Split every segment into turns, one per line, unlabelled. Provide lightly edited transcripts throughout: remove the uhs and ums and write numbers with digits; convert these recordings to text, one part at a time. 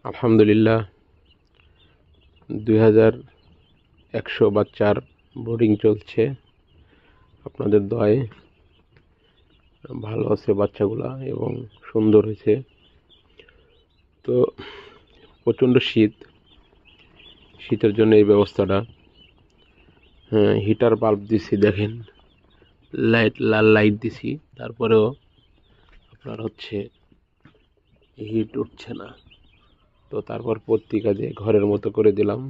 আলহামদুলিল্লাহ 2100 বাচ্চার বোর্ডিং চলছে। আপনাদের দয়ায় ভালো আছে বাচ্চাগুলা এবং সুন্দর হয়েছে। তো প্রচণ্ড শীতের জন্য এই ব্যবস্থাটা। হিটার বাল্ব দিছি, দেখেন লাল লাইট দিছি, তারপরেও আপনার হিট উঠছে না। তো তারপর পত্রিকা দিয়ে ঘরের মতো করে দিলাম।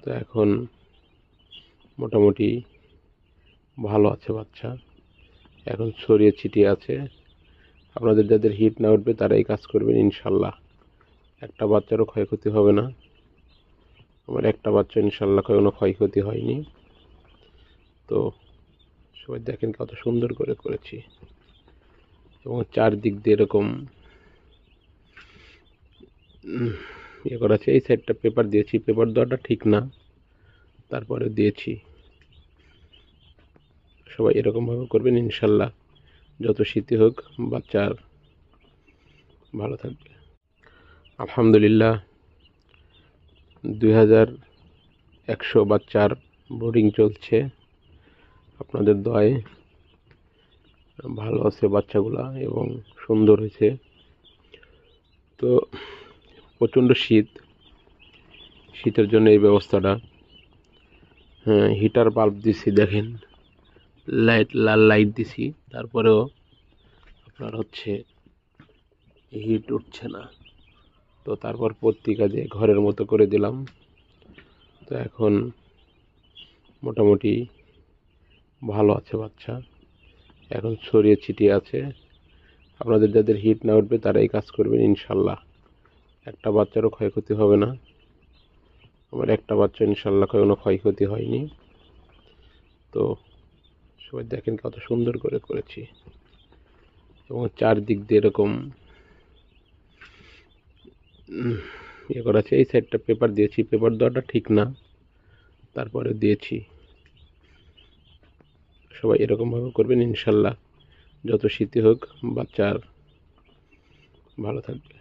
তো এখন মোটামুটি ভালো আছে বাচ্চা, এখন ছড়িয়ে ছিটিয়ে আছে। আপনাদের যাদের হিট না উঠবে তারা এই কাজ করবেন, ইনশাল্লাহ একটা বাচ্চারও ক্ষয়ক্ষতি হবে না। আমার একটা বাচ্চা ইনশাল্লাহ কোনো ক্ষয়ক্ষতি হয়নি। তো সবাই দেখেন কত সুন্দর করে করেছি, এবং চারদিক দিয়ে এরকম ইয়ে করা আছে। এই সাইডটা পেপার দিয়েছি, পেপার দেওয়াটা ঠিক না, তারপরে দিয়েছি। সবাই এরকমভাবে করবেন, ইনশাল্লাহ যত শীতই হোক বাচ্চার ভালো থাকবে। আলহামদুলিল্লাহ 2100 বাচ্চার বোর্ডিং চলছে। আপনাদের দয়ায় ভালো আছে বাচ্চাগুলা এবং সুন্দর হয়েছে। তো প্রচণ্ড শীতের জন্য এই ব্যবস্থাটা। হিটার বাল্ব দিছি, দেখেন লাল লাইট দিছি, তারপরেও আপনার হিট উঠছে না। তো তারপর পত্রিকা দিয়ে ঘরের মতো করে দিলাম। তো এখন মোটামুটি ভালো আছে বাচ্চা, এখন ছড়িয়ে ছিটিয়ে আছে। আপনাদের যাদের হিট না উঠবে তারা এই কাজ করবেন, ইনশাল্লাহ একটা বাচ্চারও ক্ষয়ক্ষতি হবে না। আমার একটা বাচ্চা ইনশাল্লাহ কোনো ক্ষয়ক্ষতি হয়নি। তো সবাই দেখেন কত সুন্দর করে করেছি, এবং চারদিক দিয়ে এরকম ইয়ে করা আছে। এই সাইডটা পেপার দিয়েছি, পেপার দেওয়াটা ঠিক না, তারপরে দিয়েছি। সবাই এরকমভাবে করবেন, ইনশাল্লাহ যত শীতই হোক বাচ্চার ভালো থাকবে।